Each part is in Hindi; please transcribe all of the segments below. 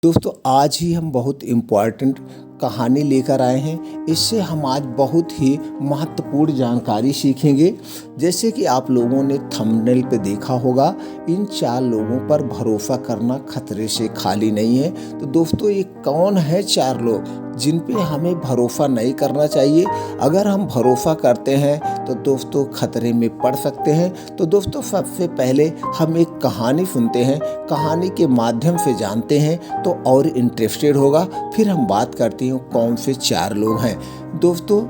दोस्तों आज ही हम बहुत इम्पॉर्टेंट कहानी लेकर आए हैं। इससे हम आज बहुत ही महत्वपूर्ण जानकारी सीखेंगे। जैसे कि आप लोगों ने थंबनेल पे देखा होगा, इन 4 लोगों पर भरोसा करना खतरे से खाली नहीं है। तो दोस्तों ये कौन है 4 लोग जिन पे हमें भरोसा नहीं करना चाहिए? अगर हम भरोसा करते हैं तो दोस्तों खतरे में पड़ सकते हैं। तो दोस्तों सबसे पहले हम एक कहानी सुनते हैं, कहानी के माध्यम से जानते हैं तो और इंटरेस्टेड होगा। फिर हम बात करते हैं कौन से 4 लोग हैं। दोस्तों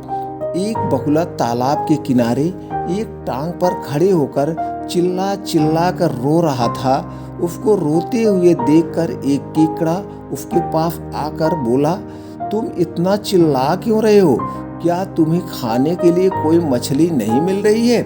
एक बगुला तालाब के किनारे एक टांग पर खड़े होकर चिल्ला चिल्ला कर रो रहा था। उसको रोते हुए देखकर एक केकड़ा उसके पास आकर बोला, तुम इतना चिल्ला क्यों रहे हो? क्या तुम्हें खाने के लिए कोई मछली नहीं मिल रही है,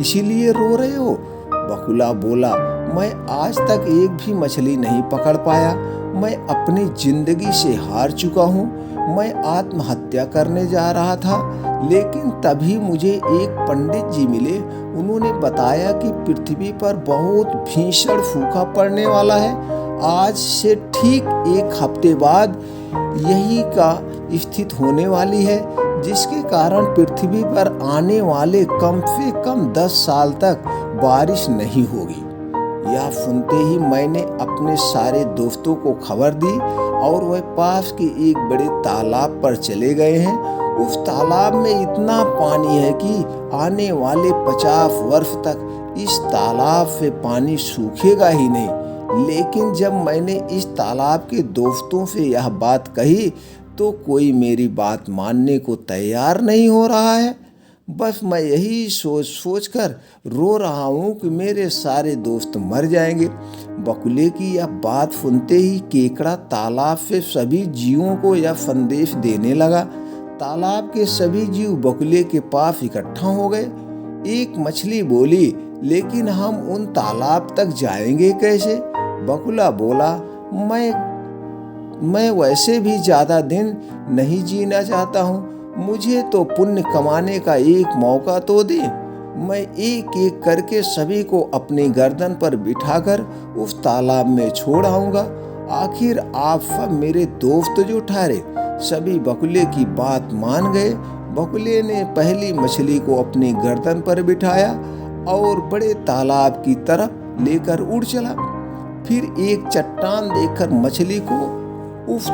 इसीलिए रो रहे हो? बगुला बोला, मैं आज तक एक भी मछली नहीं पकड़ पाया। मैं अपनी जिंदगी से हार चुका हूँ। मैं आत्महत्या करने जा रहा था, लेकिन तभी मुझे एक पंडित जी मिले। उन्होंने बताया कि पृथ्वी पर बहुत भीषण सूखा पड़ने वाला है। आज से ठीक 1 हफ्ते बाद यही का स्थिति होने वाली है, जिसके कारण पृथ्वी पर आने वाले कम से कम 10 साल तक बारिश नहीं होगी। यह सुनते ही मैंने अपने सारे दोस्तों को खबर दी और वह पास के एक बड़े तालाब पर चले गए हैं। उस तालाब में इतना पानी है कि आने वाले 50 वर्ष तक इस तालाब से पानी सूखेगा ही नहीं। लेकिन जब मैंने इस तालाब के दोस्तों से यह बात कही तो कोई मेरी बात मानने को तैयार नहीं हो रहा है। बस मैं यही सोच कर रो रहा हूँ कि मेरे सारे दोस्त मर जाएंगे। बगुले की यह बात सुनते ही केकड़ा तालाब से सभी जीवों को यह संदेश देने लगा। तालाब के सभी जीव बगुले के पास इकट्ठा हो गए। एक मछली बोली, लेकिन हम उन तालाब तक जाएंगे कैसे? बगुला बोला, मैं वैसे भी ज्यादा दिन नहीं जीना चाहता हूँ। मुझे तो पुण्य कमाने का एक मौका तो दे। मैं एक एक करके सभी को अपनी गर्दन पर बिठाकर उस तालाब में छोड़ आऊंगा। आखिर आप सब मेरे दोस्त जो ठहरे। सभी बगुले की बात मान गए। बगुले ने पहली मछली को अपनी गर्दन पर बिठाया और बड़े तालाब की तरफ लेकर उड़ चला। फिर एक चट्टान देखकर मछली को उस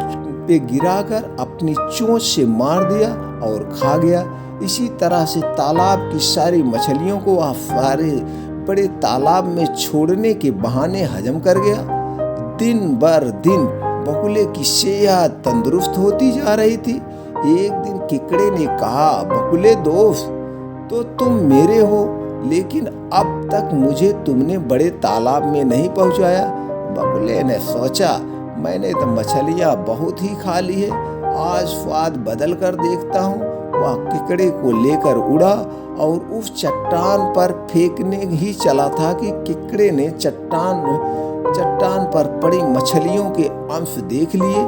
पे गिराकर अपनी चोंच से मार दिया और खा गया। इसी तरह से तालाब की सारी मछलियों को वह सारे बड़े तालाब में छोड़ने के बहाने हजम कर गया। दिन बर दिन बगुले की सेहत तंदुरुस्त होती जा रही थी। एक दिन केकड़े ने कहा, बगुले दोस्त तो तुम मेरे हो, लेकिन अब तक मुझे तुमने बड़े तालाब में नहीं पहुंचाया। बगुले ने सोचा, मैंने तो मछलियाँ बहुत ही खा ली है, आज स्वाद बदल कर देखता हूँ। वह केकड़े को लेकर उड़ा और उस चट्टान पर फेंकने ही चला था कि केकड़े ने चट्टान पर पड़ी मछलियों के अंश देख लिए।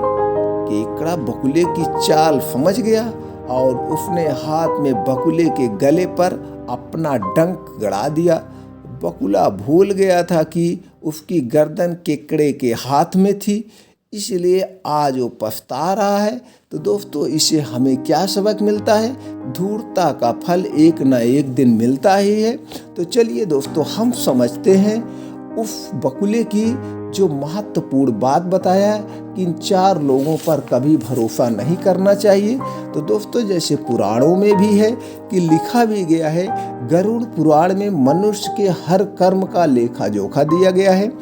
केकड़ा बगुले की चाल समझ गया और उसने हाथ में बगुले के गले पर अपना डंक गड़ा दिया। बगुला भूल गया था कि उसकी गर्दन केकड़े के हाथ में थी, इसलिए आज वो पछता रहा है। तो दोस्तों इससे हमें क्या सबक मिलता है? धूर्तता का फल एक न एक दिन मिलता ही है। तो चलिए दोस्तों हम समझते हैं उस बगुले की जो महत्वपूर्ण बात बताया है कि इन 4 लोगों पर कभी भरोसा नहीं करना चाहिए। तो दोस्तों जैसे पुराणों में भी है कि लिखा भी गया है, गरुड़ पुराण में मनुष्य के हर कर्म का लेखा जोखा दिया गया है।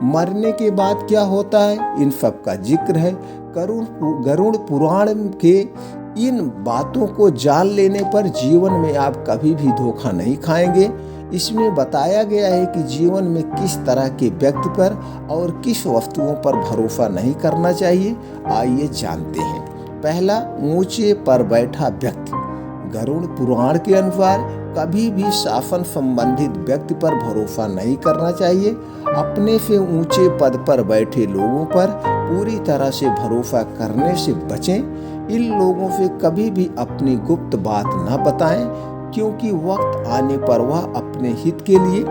मरने के बाद क्या होता है इन सब का जिक्र है। गरुड़ पुराण के इन बातों को जान लेने पर जीवन में आप कभी भी धोखा नहीं खाएंगे। इसमें बताया गया है कि जीवन में किस तरह के व्यक्ति पर और किस वस्तुओं पर भरोसा नहीं करना चाहिए। आइए जानते हैं। पहला, ऊंचे पर बैठा व्यक्ति। गरुड़ पुराण के अनुसार कभी भी शासन संबंधित व्यक्ति पर भरोसा नहीं करना चाहिए। अपने से ऊंचे पद पर बैठे लोगों पर पूरी तरह से भरोसा करने से बचें। इन लोगों से कभी भी अपनी गुप्त बात न बताएं, क्योंकि वक्त आने पर वह अपने हित के लिए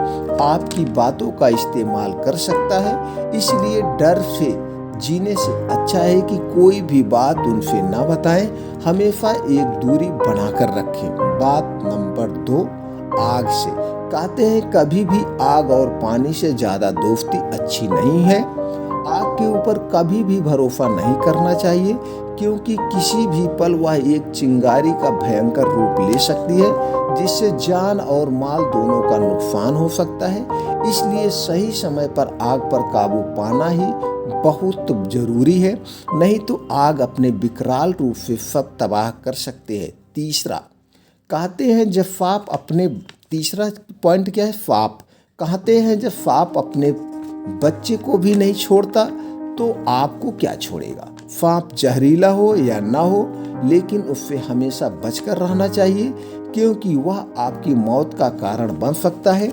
आपकी बातों का इस्तेमाल कर सकता है। इसलिए डर से जीने से अच्छा है कि कोई भी बात उनसे ना बताएं, हमेशा एक दूरी बनाकर रखें। बात नंबर 2, आग से। कहते हैं कभी भी आग और पानी से ज़्यादा दोस्ती अच्छी नहीं है। आग के ऊपर कभी भी भरोसा नहीं करना चाहिए, क्योंकि किसी भी पल वह एक चिंगारी का भयंकर रूप ले सकती है, जिससे जान और माल दोनों का नुकसान हो सकता है। इसलिए सही समय पर आग पर काबू पाना ही बहुत जरूरी है, नहीं तो आग अपने विकराल रूप से सब तबाह कर सकते हैं। तीसरा, कहते हैं जब सांप अपने तीसरा पॉइंट क्या है? सांप। कहते हैं जब सांप अपने बच्चे को भी नहीं छोड़ता तो आपको क्या छोड़ेगा। सांप जहरीला हो या ना हो, लेकिन उससे हमेशा बचकर रहना चाहिए, क्योंकि वह आपकी मौत का कारण बन सकता है।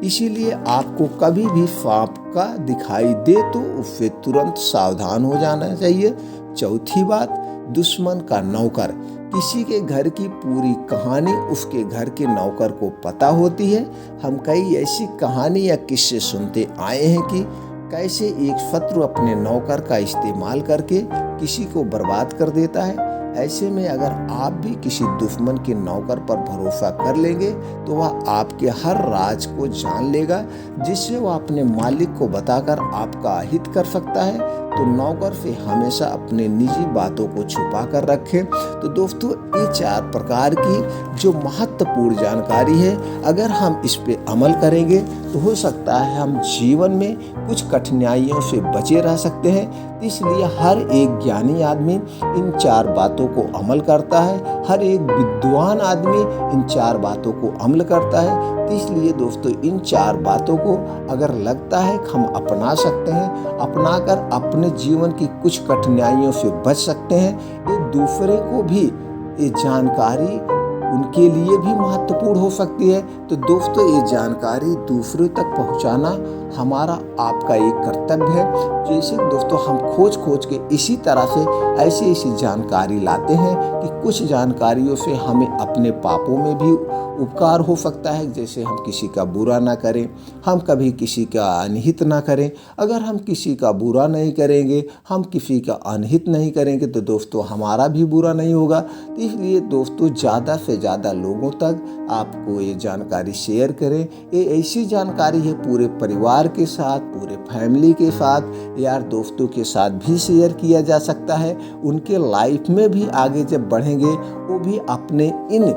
इसीलिए आपको कभी भी सांप का दिखाई दे तो उससे तुरंत सावधान हो जाना चाहिए। चौथी बात, दुश्मन का नौकर। किसी के घर की पूरी कहानी उसके घर के नौकर को पता होती है। हम कई ऐसी कहानी या किस्से सुनते आए हैं कि कैसे एक शत्रु अपने नौकर का इस्तेमाल करके किसी को बर्बाद कर देता है। ऐसे में अगर आप भी किसी दुश्मन के नौकर पर भरोसा कर लेंगे तो वह आपके हर राज को जान लेगा, जिससे वह अपने मालिक को बताकर आपका अहित कर सकता है। तो नौकर से हमेशा अपने निजी बातों को छुपा कर रखें। तो दोस्तों, ये 4 प्रकार की जो महत्वपूर्ण जानकारी है, अगर हम इस पे अमल करेंगे तो हो सकता है हम जीवन में कुछ कठिनाइयों से बचे रह सकते हैं। इसलिए हर एक ज्ञानी आदमी इन 4 बातों को अमल करता है, हर एक विद्वान आदमी इन 4 बातों को अमल करता है। इसलिए दोस्तों, इन 4 बातों को अगर लगता है कि हम अपना सकते हैं, अपनाकर अपने जीवन की कुछ कठिनाइयों से बच सकते हैं, ये दूसरे को भी ये जानकारी उनके लिए भी महत्वपूर्ण हो सकती है। तो दोस्तों, ये जानकारी दूसरों तक पहुंचाना हमारा आपका एक कर्तव्य है। जैसे दोस्तों, हम खोज के इसी तरह से ऐसी जानकारी लाते हैं कि कुछ जानकारियों से हमें अपने पापों में भी उपकार हो सकता है। जैसे हम किसी का बुरा ना करें, हम कभी किसी का अनहित ना करें। अगर हम किसी का बुरा नहीं करेंगे, हम किसी का अनहित नहीं करेंगे, तो दोस्तों हमारा भी बुरा नहीं होगा। तो इसलिए दोस्तों, ज़्यादा से ज़्यादा लोगों तक आपको ये जानकारी शेयर करें। ये ऐसी जानकारी है पूरे परिवार के साथ, पूरे फैमिली के साथ, यार दोस्तों के साथ भी शेयर किया जा सकता है। उनके लाइफ में भी आगे जब बढ़ेंगे, वो भी अपने इन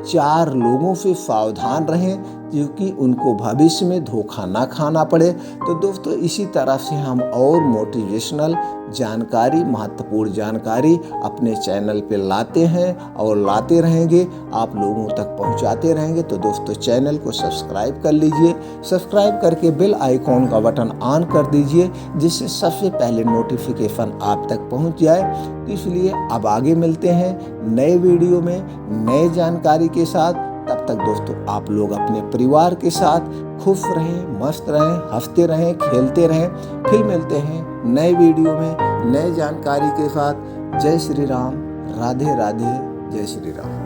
4 लोगों से सावधान रहें, क्योंकि उनको भविष्य में धोखा ना खाना पड़े। तो दोस्तों, इसी तरह से हम और मोटिवेशनल जानकारी, महत्वपूर्ण जानकारी अपने चैनल पे लाते हैं और लाते रहेंगे, आप लोगों तक पहुंचाते रहेंगे। तो दोस्तों, चैनल को सब्सक्राइब कर लीजिए, सब्सक्राइब करके बेल आइकॉन का बटन ऑन कर दीजिए, जिससे सबसे पहले नोटिफिकेशन आप तक पहुंच जाए। तो इसलिए अब आगे मिलते हैं नए वीडियो में नए जानकारी के साथ। तब तक दोस्तों, आप लोग अपने परिवार के साथ खुश रहें, मस्त रहें, हंसते रहें, खेलते रहें। फिर मिलते हैं नए वीडियो में नए जानकारी के साथ। जय श्री राम, राधे राधे, जय श्री राम।